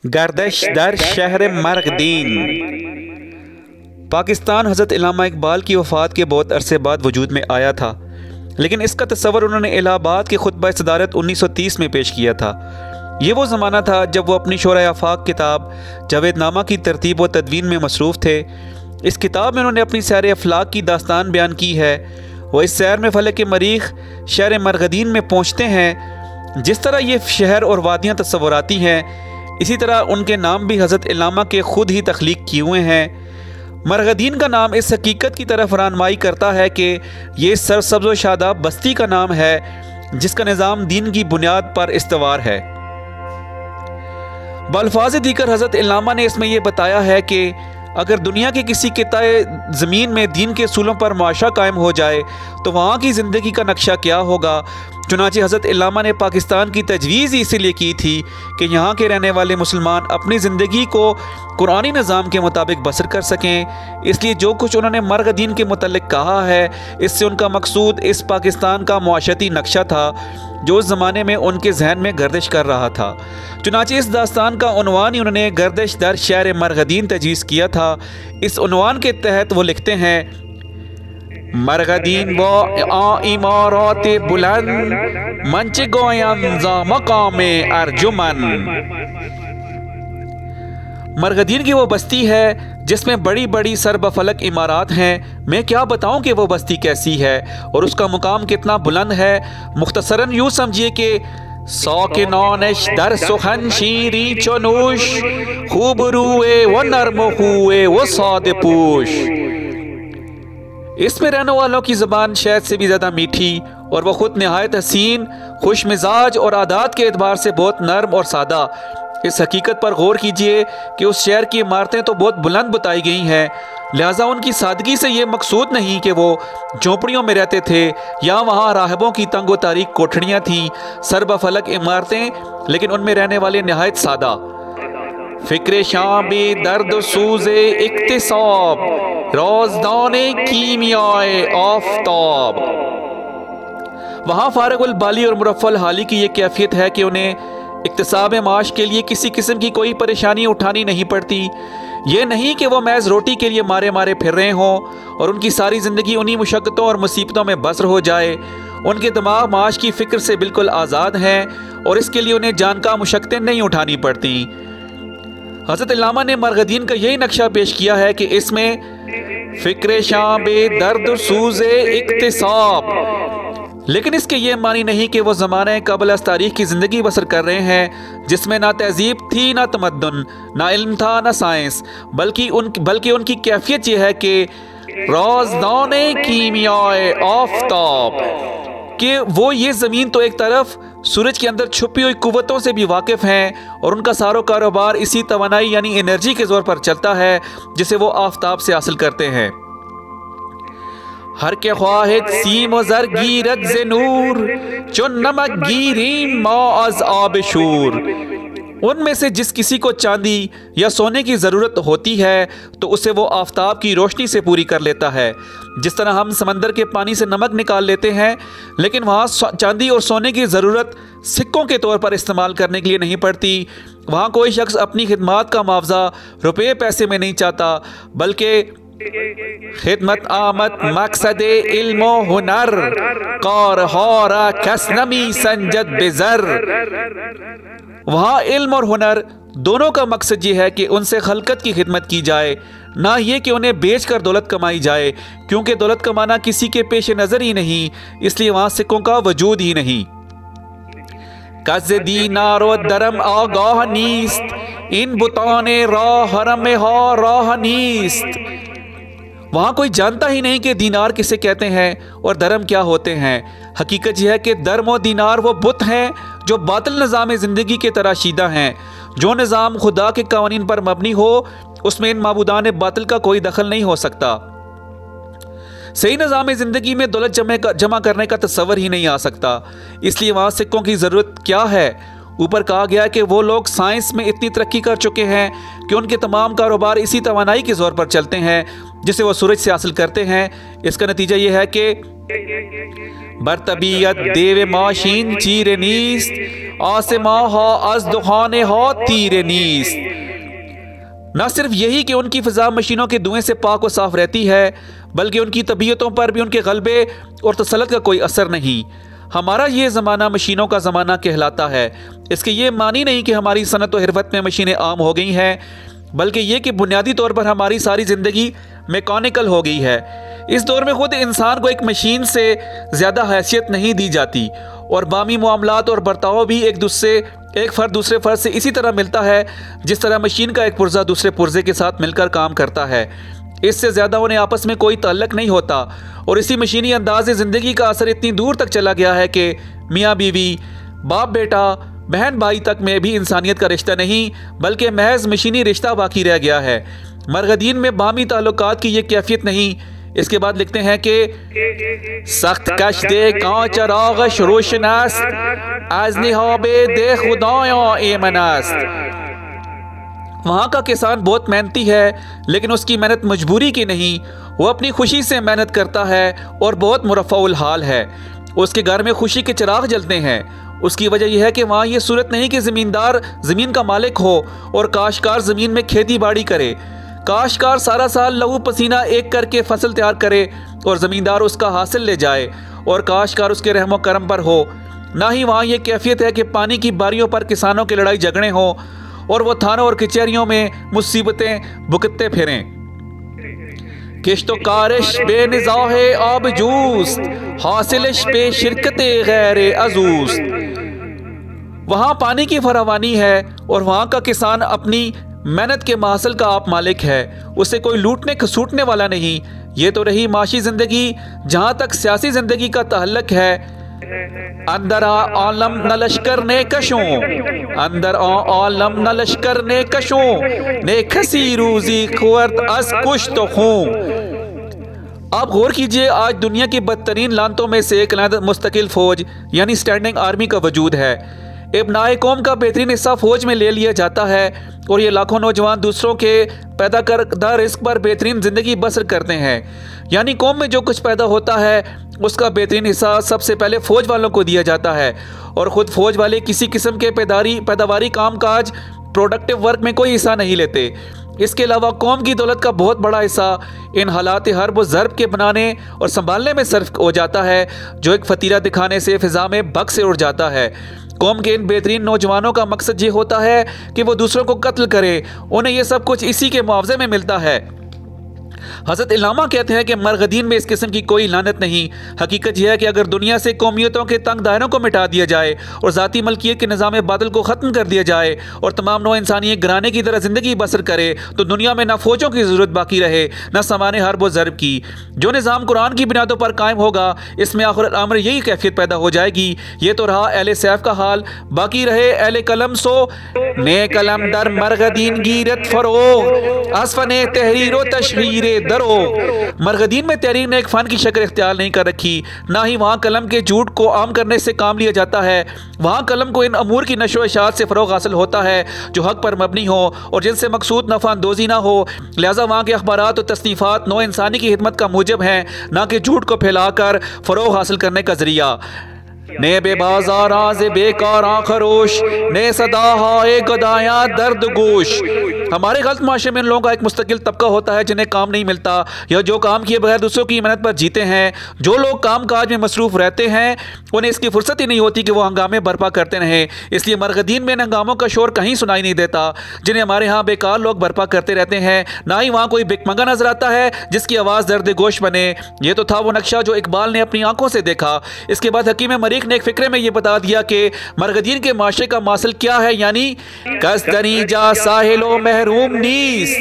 गर्दिश दर शहर मरगदीन। पाकिस्तान हज़रत इल्लामा इकबाल की वफ़ात के बहुत अरसे बाद वजूद में आया था, लेकिन इसका तस्वर उन्होंने इलाहाबाद के खुतबा सदारत 1930 में पेश किया था। ये वो ज़माना था जब वो अपनी शोरा आफाक किताब जावेदनामा की तरतीब व तदवीन में मसरूफ़ थे। इस किताब में उन्होंने अपनी सैर अफलाक की दास्तान बयान की है। वह इस सैर में फ़लक मरीख़ शहर मरगदीन में पहुँचते हैं। जिस तरह ये शहर और वादियाँ तस्वुराती हैं, इसी तरह उनके नाम भी हज़रत इल्लामा के ख़ुद ही तख्लीक किए हुए हैं। मरगदीन का नाम इस हकीकत की तरफ रहनुमाई करता है कि ये सरसब्ज़ व शादाब बस्ती का नाम है जिसका निज़ाम दीन की बुनियाद पर इस्तवार है। बल्फाज़ दीकर हज़रत इल्लामा ने इसमें यह बताया है कि अगर दुनिया के किसी किताए ज़मीन में दीन के असूलों पर मुआशरा कायम हो जाए तो वहाँ की ज़िंदगी का नक्शा क्या होगा। चुनांचे हज़रत इल्लामा ने पाकिस्तान की तजवीज़ इसीलिए की थी कि यहाँ के रहने वाले मुसलमान अपनी ज़िंदगी को कुरानी निज़ाम के मुताबिक बसर कर सकें। इसलिए जो कुछ उन्होंने मरगदीन के मुतल्लिक़ कहा है, इससे उनका मकसूद इस पाकिस्तान का मुआशरती नक्शा था जो उस ज़माने में उनके जहन में गर्दिश कर रहा था। चुनांचे इस दास्तान का उन्वान ही उन्होंने गर्दिश दर शहर मरगदीन तजवीज़ किया था। इस उन्वान के तहत वो लिखते हैं, मरगदीन व इमारत बुलंद मंच गोयंजा मकाम अर्जुमन। मरगदीन की वो बस्ती है जिसमें बड़ी बड़ी सरबफलक इमारात हैं। मैं क्या बताऊं कि वो बस्ती कैसी है और उसका मुकाम कितना बुलंद है। मुख्तसरन यूँ समझिए कि सौकिनानिश दर सुखन शीरी चनुश खूब रूए व नर्म हुए वो साद पूश। इसमें रहने वालों की ज़बान शहद से भी ज़्यादा मीठी और वह ख़ुद नहायत हसीन, खुश मिजाज और आदात के एतबार से बहुत नर्म और सादा। इस हकीकत पर गौर कीजिए कि उस शहर की इमारतें तो बहुत बुलंद बताई गई हैं, लिहाजा उनकी सादगी से ये मकसूद नहीं कि वो झोंपड़ियों में रहते थे या वहाँ राहबों की तंग व तारीक कोठड़ियाँ थीं। सरबफलक इमारतें, लेकिन उनमें रहने वाले नहायत सादा। फ़िक्र शाबे दर्द सूज़े इक्तिसाब रोज़दाने कीमियाए आफ़ताब। वहाँ फारगुल बाली और मुरफ़्फ़ल हाली की ये कैफियत है कि उन्हें इक्तिसाब माश के लिए किसी किस्म की कोई परेशानी उठानी नहीं पड़ती। ये नहीं कि वो महज रोटी के लिए मारे मारे फिर रहे हों और उनकी सारी ज़िंदगी उन्हीं मुशक्क़तों और मुसीबतों में बसर हो जाए। उनके दिमाग माश की फ़िक्र से बिल्कुल आज़ाद हैं और इसके लिए उन्हें जान का मुशक्क़तें नहीं उठानी पड़ती। हज़रत इल्लामा ने मरगदीन का यही नक्शा पेश किया है कि इसमें फ़िक्र शाबे दर्द सूज़े इक्तिसाब, लेकिन इसके ये मानी नहीं कि वो ज़माने कबल अस तारीख़ की ज़िंदगी बसर कर रहे हैं जिसमें ना तहज़ीब थी, ना तमद्दुन, ना इल्म था, ना साइंस, बल्कि उनकी कैफियत ये है कि रोज़दाने कीमियाए आफ़ताब, कि वो ये ज़मीन तो एक तरफ सूरज के अंदर छुपी हुई कुव्वतों से भी वाकिफ़ हैं और उनका सारो कारोबार इसी तवानाई यानी एनर्जी के ज़ोर पर चलता है जिसे वो आफ़ताब से हासिल करते हैं। हर के ख्वाहिद सीम व ज़र गिरत ज़े नूर चुन नमक गिरी मा अज़ आब शूर। उनमें से जिस किसी को चांदी या सोने की ज़रूरत होती है तो उसे वो आफ़ताब की रोशनी से पूरी कर लेता है। जिस तरह हम समंदर के पानी से नमक निकाल लेते हैं, लेकिन वहाँ चांदी और सोने की ज़रूरत सिक्कों के तौर पर इस्तेमाल करने के लिए नहीं पड़ती। वहाँ कोई शख्स अपनी खिदमत का मुआवजा रुपये पैसे में नहीं चाहता, बल्कि खिदमत आमद मकसद इल्मो हुनर कार हारा कसनमी संजद बेजर। वहाँ इल्म और हुनर दोनों का मकसद ये है कि उनसे खलकत की खिदमत की जाए, ना ये कि उन्हें बेच कर दौलत कमाई जाए, क्योंकि दौलत कमाना किसी के पेश नज़र ही नहीं, इसलिए वहाँ सिक्कों का वजूद ही नहीं। कज़ दीनारो दरम आगाह नीस्त इन बुताने राह हरम हा राह नीस्त। वहाँ कोई जानता ही नहीं कि दीनार किसे कहते हैं और धर्म क्या होते हैं। हकीकत यह है कि धर्म और दीनार वो बुत हैं जो बातिल निज़ाम ज़िंदगी के तराशीदा हैं। जो निज़ाम खुदा के कवानीन पर मबनी हो उसमें इन माबूदान बातिल का कोई दखल नहीं हो सकता। सही निज़ाम ज़िंदगी में दौलत जमा करने का तस्वर ही नहीं आ सकता, इसलिए वहाँ सिक्कों की ज़रूरत क्या है। ऊपर कहा गया कि वो लोग साइंस में इतनी तरक्की कर चुके हैं कि उनके तमाम कारोबार इसी तवानाई के ज़ोर पर चलते हैं जिसे वो सूरज से हासिल करते हैं। इसका नतीजा ये है कि बरतबीयत देव माशीन चीर नीस्त आसमा हा अज दुखाने हा तीर नीस। न सिर्फ यही कि उनकी फ़िज़ा मशीनों के धुएं से पाक व साफ़ रहती है, बल्कि उनकी तबीयतों पर भी उनके गलबे और तसल्लुत का कोई असर नहीं। हमारा ये ज़माना मशीनों का ज़माना कहलाता है। इसके ये मानी नहीं कि हमारी सनत व हिरफत में मशीनें आम हो गई हैं, बल्कि ये कि बुनियादी तौर पर हमारी सारी ज़िंदगी मैकेनिकल हो गई है। इस दौर में ख़ुद इंसान को एक मशीन से ज़्यादा हैसियत नहीं दी जाती और बामी मामलात और बर्ताव भी एक फ़र्द दूसरे फ़र्द से इसी तरह मिलता है जिस तरह मशीन का एक पुर्जा दूसरे पुर्जे के साथ मिलकर काम करता है। इससे ज़्यादा उन्हें आपस में कोई ताल्लुक़ नहीं होता और इसी मशीनी अंदाज़ ज़िंदगी का असर इतनी दूर तक चला गया है कि मियाँ बीवी, बाप बेटा, बहन भाई तक में भी इंसानियत का रिश्ता नहीं बल्कि महज मशीनी रिश्ता बाकी रह गया है। मरगदीन में बामी ताल्लुकात की ये कैफियत नहीं। इसके बाद लिखते हैं कि सख्त कश दे कांच रागश रोशनास्त आज निहाबे दे खुदाया एमनास्त। वहाँ का किसान बहुत मेहनती है, लेकिन उसकी मेहनत मजबूरी की नहीं, वो अपनी खुशी से मेहनत करता है और बहुत मुरफ़ाउल हाल है। उसके घर में खुशी के चिराग जलते हैं। उसकी वजह यह है कि वहाँ ये सूरत नहीं कि ज़मींदार ज़मीन का मालिक हो और काश्तकार ज़मीन में खेती बाड़ी करे। काश्तकार सारा साल लहू पसीना एक करके फसल तैयार करे और ज़मींदार उसका हासिल ले जाए और काश्तकार उसके रहमो करम पर हो। ना ही वहाँ ये कैफियत है कि पानी की बारियों पर किसानों के लड़ाई झगड़े हों और वो थानों और कचहरियों में मुसीबतें भुगतते फिरें। किश्तो कारिश बेनिज़ाहे आब जूस्त हासिलिश पे शिरकते गैर अजूस्त। वहाँ पानी की फरावानी है और वहाँ का किसान अपनी मेहनत के माहसल का आप मालिक है। उसे कोई लूटने खसूटने वाला नहीं। ये तो रही माशी ज़िंदगी। जहाँ तक सियासी ज़िंदगी का ताल्लुक है, अंदर आलम न लश्कर ने कशों, अंदर आलम न लश्कर ने कशों ने खसी रूजी खुर्द अस कुछ तो खूं। आप गौर कीजिए, आज दुनिया की बदतरीन लानतों में से एक लानत मुस्तकिल फ़ौज यानी स्टैंडिंग आर्मी का वजूद है। इब्नाए कौम का बेहतरीन हिस्सा फ़ौज में ले लिया जाता है और ये लाखों नौजवान दूसरों के पैदा करदा रिस्क पर बेहतरीन ज़िंदगी बसर करते हैं। यानी कौम में जो कुछ पैदा होता है उसका बेहतरीन हिस्सा सबसे पहले फ़ौज वालों को दिया जाता है और ख़ुद फ़ौज वाले किसी किस्म के पैदावारी कामकाज प्रोडक्टिव वर्क में कोई हिस्सा नहीं लेते। इसके अलावा कौम की दौलत का बहुत बड़ा हिस्सा इन हालात हर्ब व ज़र्ब के बनाने और संभालने में सर्फ हो जाता है, जो एक फतीरा दिखाने से फ़िज़ा में बग से उड़ जाता है। कौम के इन बेहतरीन नौजवानों का मकसद ये होता है कि वो दूसरों को कत्ल करे। उन्हें ये सब कुछ इसी के मुआवजे में मिलता है। हज़रत इल्लामा कहते हैं कि मरगदीन में इस किस्म की कोई लानत नहीं। हकीकत यह है कि अगर दुनिया से कौमियतों के तंग दायरों को मिटा दिया जाए और ज़ाती मलकियत के निज़ाम बादल को ख़त्म कर दिया जाए और तमाम नौ इंसानी एक घराने की तरह ज़िंदगी बसर करे, तो दुनिया में न फ़ौजों की ज़रूरत बाकी रहे न सामान्य हर्ब व ज़र्ब की। जो निज़ाम कुरान की बुनियादों पर कायम होगा, इसमें आखिर अमर यही कैफियत पैदा हो जाएगी। ये तो रहा अहले सैफ का हाल, बाकी रहे अहले कलम सो ने कलम दर मरगदीन गिरत फरोग असफने तहरीर तशहीर दरो। मरगदीन में तहरीर ने एक फ़न की शक्ल इख्तियार नहीं कर रखी। ना ही वहाँ कलम के झूठ को आम करने से काम लिया जाता है। वहाँ कलम को इन अमूर की नशो इशात से फ़रोग हासिल होता है जो हक़ पर मबनी हो और जिनसे मकसूद नफ़ा अंदोज़ी ना हो। लिहाजा वहाँ के अखबारात और तसनीफ़ात नौ इंसानी की हिदमत का मूजब हैं, ना कि झूठ को फैलाकर फ़रोग हासिल करने का ज़रिया। ने बेबाज़ारा से बेकारा खरोश ने सदा हाए गदाया दर्द गोश। हमारे गलत माशरे में इन लोगों का एक मुस्तकिल तबका होता है जिन्हें काम नहीं मिलता या जो काम किए बगैर दूसरों की मेहनत पर जीते हैं। जो लोग काम काज में मसरूफ़ रहते हैं उन्हें इसकी फुर्सत ही नहीं होती कि वो हंगामे बर्पा करते रहें। इसलिए मरगदीन में हंगामों का शोर कहीं सुनाई नहीं देता जिन्हें हमारे यहाँ बेकार लोग बर्पा करते रहते हैं। ना ही वहाँ कोई भिखमंगा नजर आता है जिसकी आवाज़ दर्द गोश बने। ये तो था वो नक्शा जो इकबाल ने अपनी आंखों से देखा। इसके बाद हकीम मरीख ने एक फिक्रे में ये बता दिया कि मरगदीन के माशरे का मासल क्या है, यानी कस्तनी जा साहिलो महरूम नीस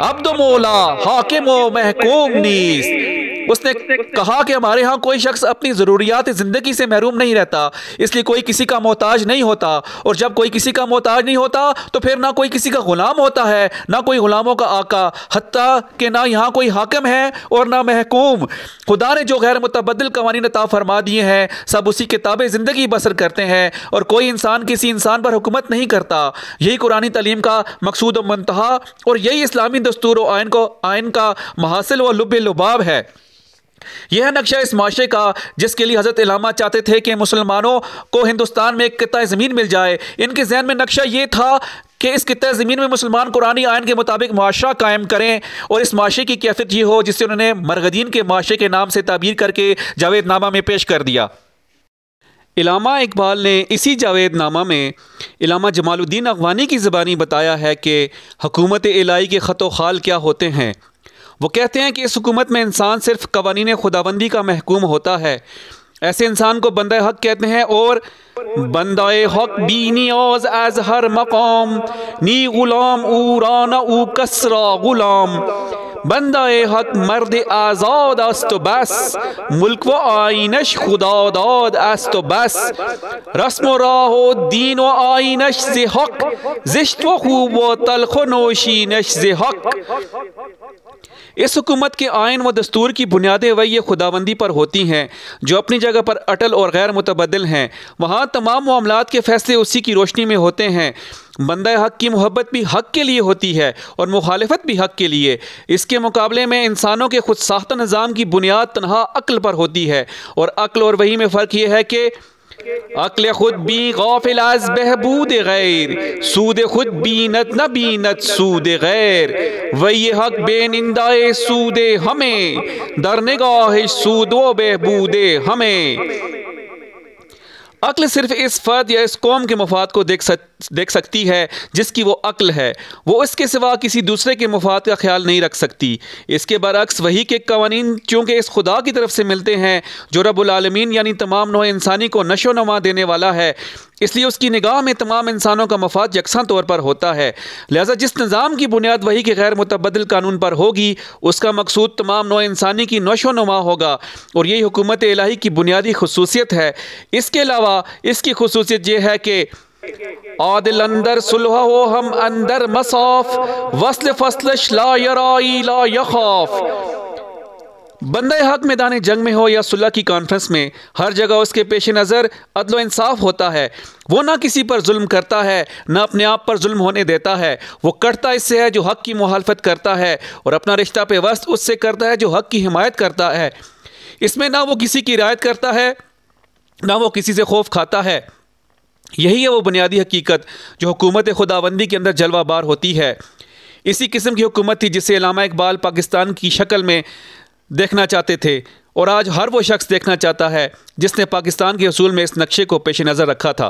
अब्दो मौला हाकिमो महकूम नीस। उसने कहा कि हमारे यहाँ कोई शख्स अपनी ज़रूरियात ज़िंदगी से महरूम नहीं रहता, इसलिए कोई किसी का मोहताज नहीं होता। और जब कोई किसी का मोहताज नहीं होता तो फिर ना कोई किसी का ग़ुलाम होता है, ना कोई ग़ुलामों का आका, हत्ता कि ना यहाँ कोई हाकिम है और ना महकूम। खुदा ने जो गैर मुतबद्दिल कवानीन अता फरमा दिए हैं सब उसी के ताबे ज़िंदगी बसर करते हैं और कोई इंसान किसी इंसान पर हुकूमत नहीं करता। यही कुरानी तालीम का मकसूद व मुंतहा और यही इस्लामी दस्तूर व आइन का महासिल व लुब लुबाब है। यह नक्शा इस माशरे का जिसके लिए हज़रत इलामा चाहते थे कि मुसलमानों को हिंदुस्तान में एक कित्ता ज़मीन मिल जाए। इनके जहन में नक्शा ये था कि इस कित्ता ज़मीन में मुसलमान कुरानी आयन के मुताबिक माशरा कायम करें और इस माशरे की कैफियत ये हो जिससे उन्होंने मरगदीन के माशरे के नाम से ताबीर करके जावेदनामा में पेश कर दिया। इलामा इकबाल ने इसी जावेदनामा में इलामा जमालुद्दीन अगवानी की ज़बानी बताया है कि हुकूमत इलाही के ख़त व खाल क्या होते हैं। वो कहते हैं कि इस हुकूमत में इंसान सिर्फ कवानीन खुदाबंदी का महकूम होता है। ऐसे इंसान को बंदा हक कहते हैं और बंदा हक बी नियाज एज हर मकाम नी गुलाम ऊराना ऊ कसरा गुलाम बंदा हक मर्द आज़ाद अस्त बस मुल्क व आइनश खुदादाद अस्त बस रस्म राहो दीन व आइनश से हक जिश्त व खूब व तलख नोशीनश से हक। इस हुकूमत के आयन व दस्तूर की बुनियादें वही खुदाबंदी पर होती हैं जो अपनी जगह पर अटल और गैर मुतबद्दिल हैं। वहाँ तमाम मामलात के फैसले उसी की रोशनी में होते हैं। बंदा हक की मोहब्बत भी हक के लिए होती है और मुखालिफत भी हक के लिए। इसके मुकाबले में इंसानों के खुद साख्ता निज़ाम की बुनियाद तनहा अक्ल पर होती है और अक्ल और वही में फ़र्क यह है कि अक्ल खुद भी गाफिल अज़ बहबूद गैर सूद खुद बीनत न बीनत सूद गैर वही हक बेनिंदाए सूदे हमें दर निगाह सूद व बहबूदे हमें। अक्ल सिर्फ इस फर्द या इस कौम के मफाद को देख सकती है जिसकी वो अक्ल है। वो इसके सिवा किसी दूसरे के मफाद का ख्याल नहीं रख सकती। इसके बरअक्स वही के कवानीन चूँकि इस खुदा की तरफ से मिलते हैं जो रब्बुल आलमीन यानी तमाम नौ इंसानी को नशो नमा देने वाला है, इसलिए उसकी निगाह में तमाम इंसानों का मफाद यकसां तौर पर होता है। लिहाजा जिस निज़ाम की बुनियाद वही के गैर मुतबद्दिल कानून पर होगी उसका मकसूद तमाम नौ इंसानी की नशो नुमा होगा और यही हुकूमत इलाही की बुनियादी खुसूसियत है। इसके अलावा इसकी खुसूसियत यह है कि आदिल अंदर सुलह हो हम अंदर मसाफ वस्ल फस्लश ला यराई ला यखाफ। बंदा हक मैदान जंग में हो या सुलह की कॉन्फ्रेंस में हर जगह उसके पेश नज़र अदल इंसाफ होता है। वो ना किसी पर जुल्म करता है ना अपने आप पर जुल्म होने देता है। वो कटता इससे है जो हक की मुखालफत करता है और अपना रिश्ता पेवस्त उससे करता है जो हक की हिमायत करता है। इसमें ना वो किसी की रियायत करता है ना वो किसी से खौफ खाता है। यही है वो बुनियादी हकीकत जो हुकूमत खुदाबंदी के अंदर जलवा बार होती है। इसी किस्म की हुकूमत थी जिसे इलामा इकबाल पाकिस्तान की शक्ल में देखना चाहते थे और आज हर वो शख्स देखना चाहता है जिसने पाकिस्तान के असूल में इस नक्शे को पेश नज़र रखा था।